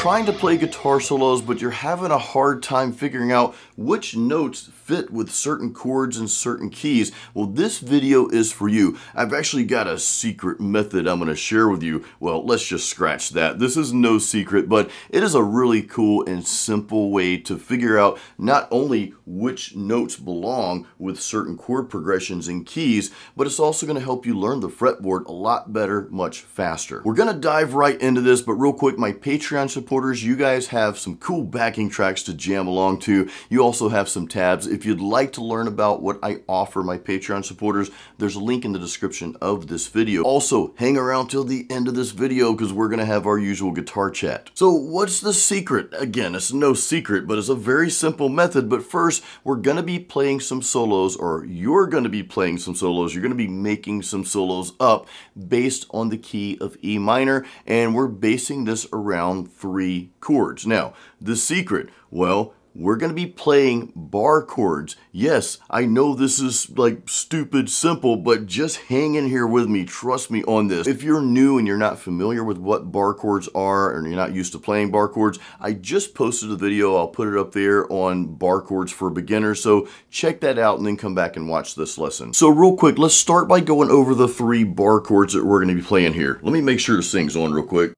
trying to play guitar solos, but you're having a hard time figuring out which notes fit with certain chords and certain keys, well, this video is for you. I've actually got a secret method I'm going to share with you. Well, let's just scratch that. This is no secret, but it is a really cool and simple way to figure out not only which notes belong with certain chord progressions and keys, but it's also going to help you learn the fretboard a lot better, much faster. We're going to dive right into this, but real quick, my Patreon supporters, you guys have some cool backing tracks to jam along to. You also have some tabs. If you'd like to learn about what I offer my Patreon supporters, there's a link in the description of this video. Also, hang around till the end of this video because we're going to have our usual guitar chat. So what's the secret? Again, it's no secret, but it's a very simple method. But first, we're going to be playing some solos, or you're going to be playing some solos. You're going to be making some solos up based on the key of E minor, and we're basing this around 3 chords. Now, the secret, well, we're going to be playing bar chords. Yes, I know this is like stupid simple, but just hang in here with me. Trust me on this. If you're new and you're not familiar with what bar chords are, and you're not used to playing bar chords, I just posted a video. I'll put it up there on bar chords for beginners. So check that out and then come back and watch this lesson. So real quick, let's start by going over the 3 bar chords that we're going to be playing here. Let me make sure this thing's on real quick.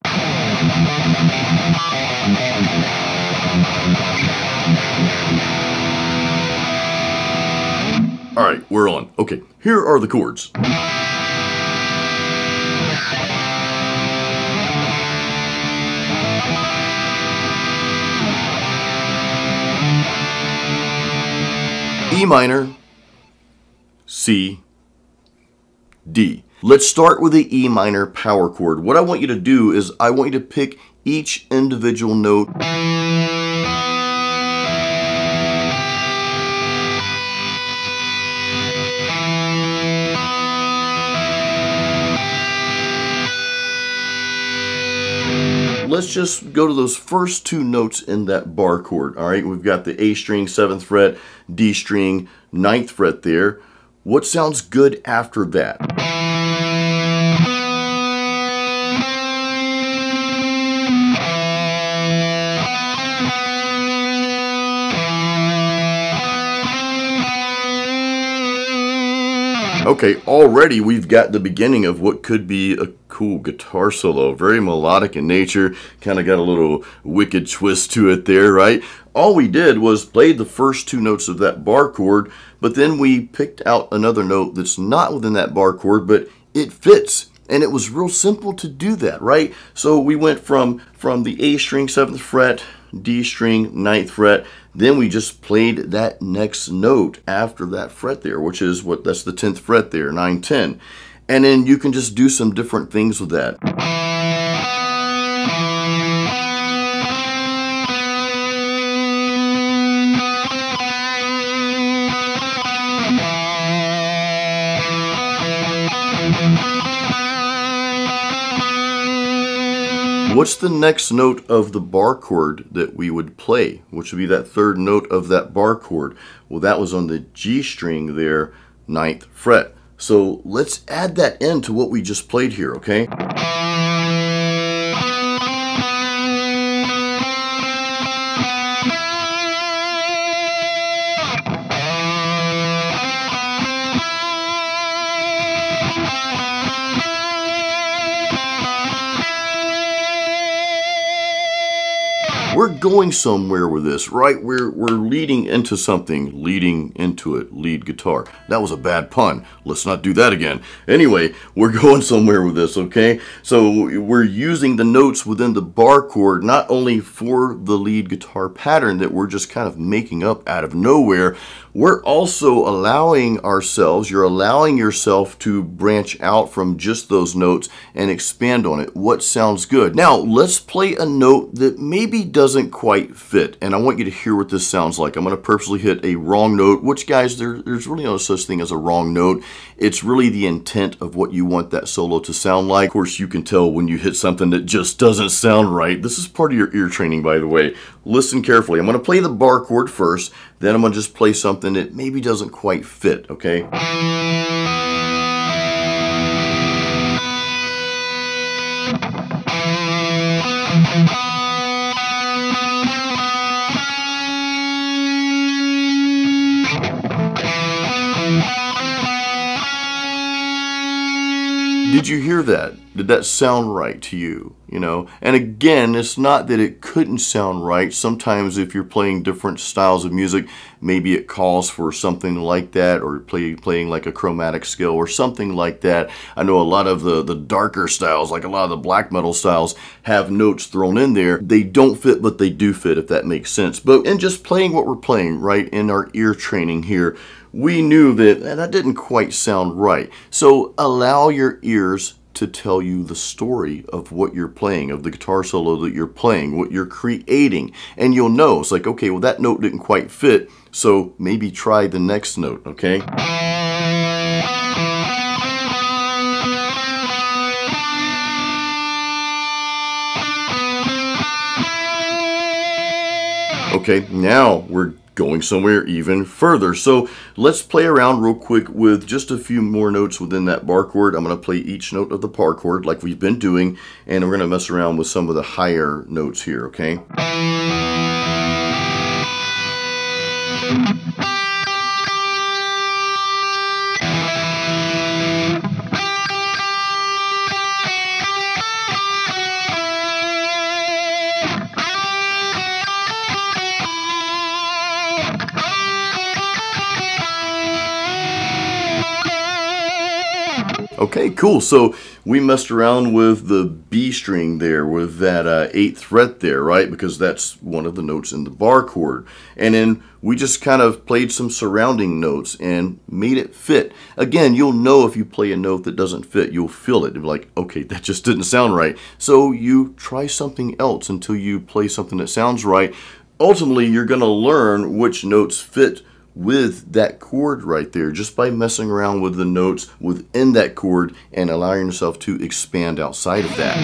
All right, we're on. Okay, here are the chords. E minor, C, D. Let's start with the E minor power chord. What I want you to do is I want you to pick each individual note. Let's just go to those first 2 notes in that bar chord. All right, we've got the A string, 7th fret, D string, 9th fret there. What sounds good after that? Okay, already we've got the beginning of what could be a cool guitar solo. Very melodic in nature, kind of got a little wicked twist to it there, right? All we did was play the first 2 notes of that bar chord, but then we picked out another note that's not within that bar chord, but it fits. And it was real simple to do that, right? So we went from the A string, 7th fret, D string, 9th fret. Then we just played that next note after that fret there, which is that's the 10th fret there, 9, 10. And then you can just do some different things with that. What's the next note of the bar chord that we would play, which would be that 3rd note of that bar chord? Well, that was on the G string there, 9th fret. So let's add that into what we just played here, okay? We're going somewhere with this, right? We're leading into something, leading into it, lead guitar. That was a bad pun. Let's not do that again. Anyway, we're going somewhere with this, okay? So we're using the notes within the bar chord, not only for the lead guitar pattern that we're just kind of making up out of nowhere, we're also allowing ourselves, you're allowing yourself to branch out from just those notes and expand on it. What sounds good? Now, let's play a note that maybe doesn't quite fit, and I want you to hear what this sounds like. I'm going to purposely hit a wrong note, which, guys, there's really no such thing as a wrong note. It's really the intent of what you want that solo to sound like. Of course, you can tell when you hit something that just doesn't sound right. This is part of your ear training, by the way. Listen carefully. I'm going to play the bar chord first, then I'm going to just play something that maybe doesn't quite fit, okay? Did you hear that? Did that sound right to you? You know, and again, it's not that it couldn't sound right. Sometimes if you're playing different styles of music, maybe it calls for something like that, or playing like a chromatic scale or something like that. I know a lot of the darker styles, like a lot of the black metal styles, have notes thrown in there. They don't fit, but they do fit, if that makes sense. But in just playing what we're playing, right, in our ear training here, we knew that that didn't quite sound right. So allow your ears to tell you the story of what you're playing, of the guitar solo that you're playing, what you're creating. And you'll know, it's like, okay, well, that note didn't quite fit, so maybe try the next note, okay? Okay, now we're going somewhere even further. So let's play around real quick with just a few more notes within that bar chord. I'm going to play each note of the bar chord like we've been doing, and we're going to mess around with some of the higher notes here, okay? Okay, cool. So we messed around with the B string there, with that 8th fret there, right? Because that's one of the notes in the bar chord. And then we just kind of played some surrounding notes and made it fit. Again, you'll know if you play a note that doesn't fit, you'll feel it. You're like, okay, that just didn't sound right. So you try something else until you play something that sounds right. Ultimately, you're going to learn which notes fit with that chord right there, just by messing around with the notes within that chord and allowing yourself to expand outside of that.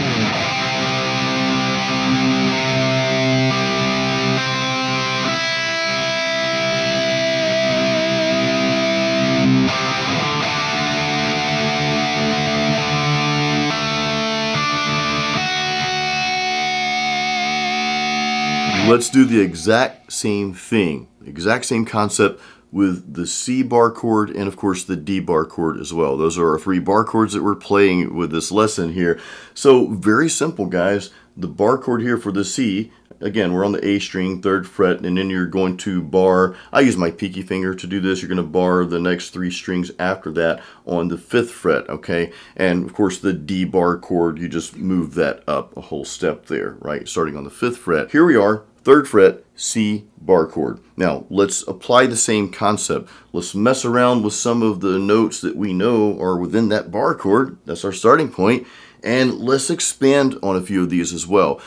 Let's do the exact same thing, exact same concept with the C bar chord and of course the D bar chord as well. Those are our 3 bar chords that we're playing with this lesson here. So very simple, guys. The bar chord here for the C, again, we're on the A string, 3rd fret, and then you're going to bar, I use my pinky finger to do this, you're going to bar the next 3 strings after that on the 5th fret, okay? And of course the D bar chord, you just move that up a whole step there, right? Starting on the 5th fret. Here we are, 3rd fret, C bar chord. Now let's apply the same concept. Let's mess around with some of the notes that we know are within that bar chord. That's our starting point. And let's expand on a few of these as well.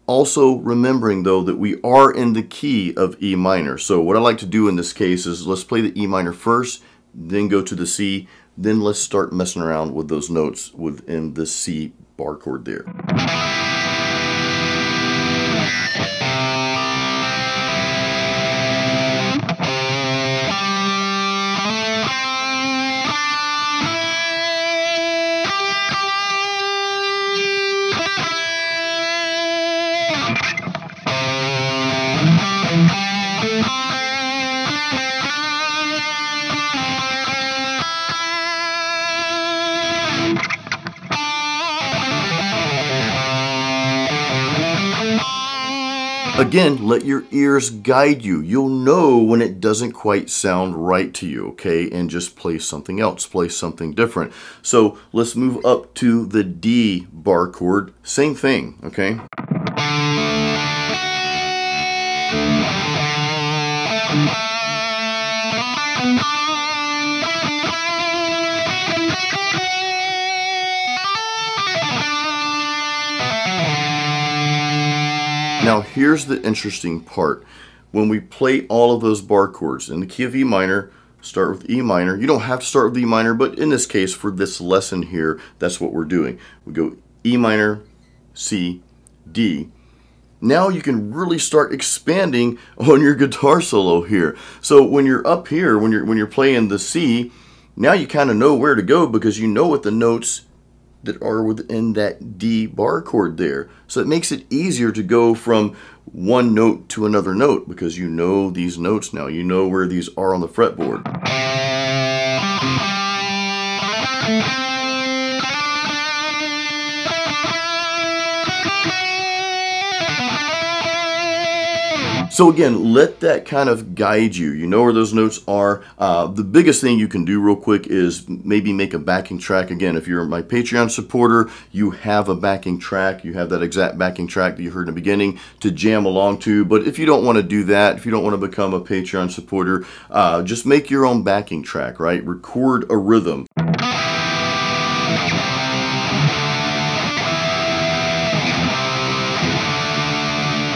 Also remembering though that we are in the key of E minor. So what I like to do in this case is let's play the E minor first, then go to the C, then let's start messing around with those notes within the C bar chord there. Again, let your ears guide you. You'll know when it doesn't quite sound right to you, okay? And just play something else, play something different. So let's move up to the D bar chord. Same thing, okay? Now here's the interesting part. When we play all of those bar chords in the key of E minor, start with E minor. You don't have to start with E minor, but in this case, for this lesson here, that's what we're doing. We go E minor, C, D. Now you can really start expanding on your guitar solo here. So when you're up here, when you're playing the C, now you kind of know where to go because you know what the notes that are within that D bar chord there. So it makes it easier to go from one note to another note because you know these notes now. You know where these are on the fretboard. So again, let that kind of guide you. You know where those notes are. The biggest thing you can do real quick is maybe make a backing track. Again, if you're my Patreon supporter, you have a backing track. You have that exact backing track that you heard in the beginning to jam along to. But if you don't want to do that, if you don't want to become a Patreon supporter, just make your own backing track, right? Record a rhythm.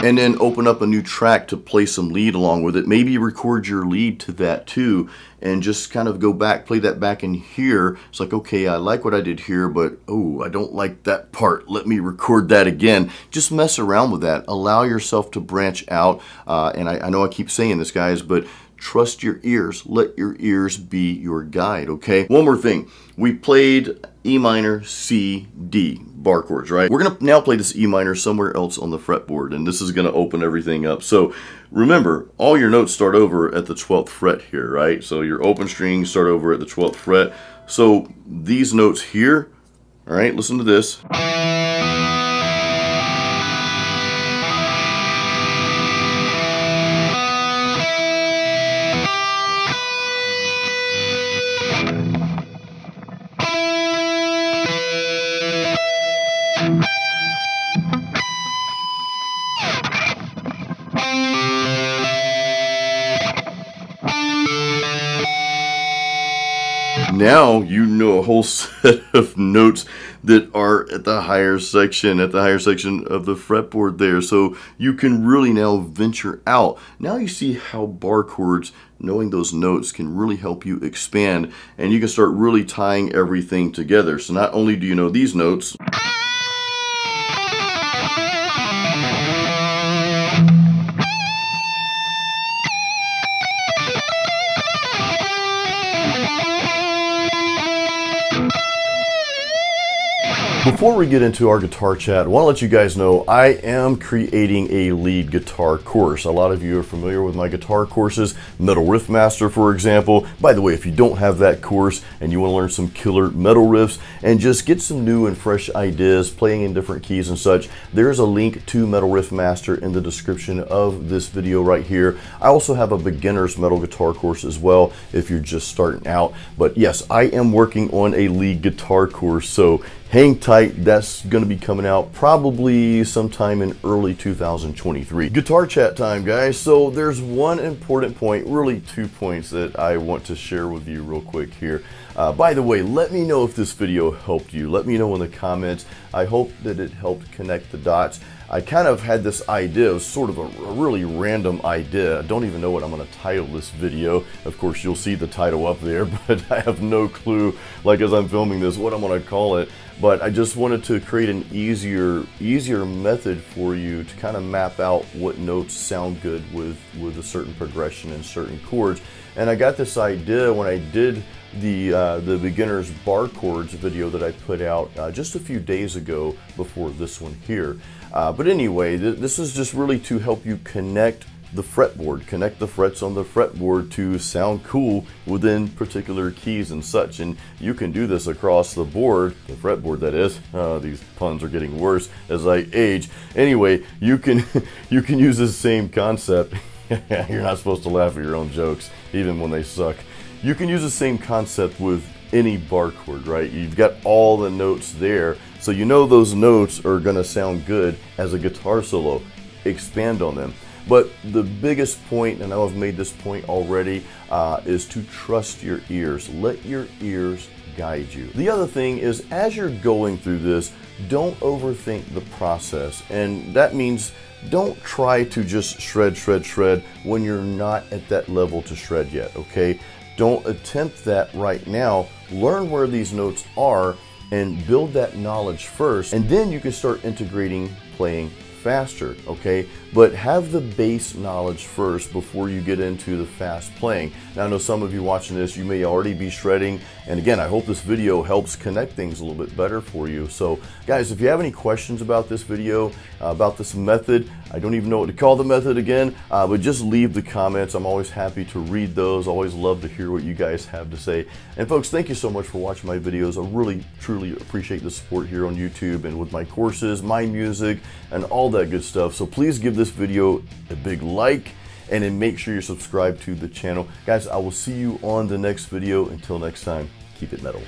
And then open up a new track to play some lead along with it. Maybe record your lead to that too, and just kind of go back, play that back in here. It's like, okay, I like what I did here, but oh, I don't like that part. Let me record that again. Just mess around with that. Allow yourself to branch out. And I know I keep saying this, guys, but trust your ears. Let your ears be your guide, okay? One more thing. We played E minor, C, D, bar chords, right? We're gonna now play this E minor somewhere else on the fretboard, and this is gonna open everything up. So remember, all your notes start over at the 12th fret here, right? So your open strings start over at the 12th fret. So these notes here, all right, listen to this. Now you know a whole set of notes that are at the higher section of the fretboard there. So you can really now venture out. Now you see how bar chords, knowing those notes, can really help you expand, and you can start really tying everything together. So not only do you know these notes, before we get into our guitar chat, I want to let you guys know I am creating a lead guitar course. A lot of you are familiar with my guitar courses, Metal Riff Master, for example. By the way, if you don't have that course and you want to learn some killer metal riffs and just get some new and fresh ideas playing in different keys and such, there's a link to Metal Riff Master in the description of this video right here. I also have a beginner's metal guitar course as well if you're just starting out. But yes, I am working on a lead guitar course, so hang tight. That's going to be coming out probably sometime in early 2023. Guitar chat time, guys. So there's one important point, really 2 points that I want to share with you real quick here. By the way, let me know if this video helped you. Let me know in the comments. I hope that it helped connect the dots. I kind of had this idea, it was sort of a really random idea. I don't even know what I'm going to title this video. Of course, you'll see the title up there, but I have no clue, like as I'm filming this, what I'm going to call it. But I just wanted to create an easier method for you to kind of map out what notes sound good with a certain progression and certain chords. And I got this idea when I did the beginner's bar chords video that I put out just a few days ago before this one here. But anyway, this is just really to help you connect the fretboard, connect the frets on the fretboard to sound cool within particular keys and such. And you can do this across the board, the fretboard that is. These puns are getting worse as I age. Anyway, you can use the same concept. You're not supposed to laugh at your own jokes, even when they suck. You can use the same concept with any bar chord, right? You've got all the notes there, so you know those notes are gonna sound good as a guitar solo. Expand on them. But the biggest point, and I've made this point already, is to trust your ears. Let your ears guide you. The other thing is, as you're going through this, don't overthink the process. And that means don't try to just shred when you're not at that level to shred yet, okay? Don't attempt that right now. Learn where these notes are and build that knowledge first, and then you can start integrating playing faster, okay? But have the bass knowledge first before you get into the fast playing. Now, I know some of you watching this, you may already be shredding, and again, I hope this video helps connect things a little bit better for you. So guys, if you have any questions about this video, about this method, I don't even know what to call the method again, but just leave the comments. I'm always happy to read those. Always love to hear what you guys have to say. And folks, thank you so much for watching my videos. I really, truly appreciate the support here on YouTube and with my courses, my music, and all that good stuff. So please give this video a big like, and then make sure you're subscribed to the channel. Guys, I will see you on the next video. Until next time, keep it metal.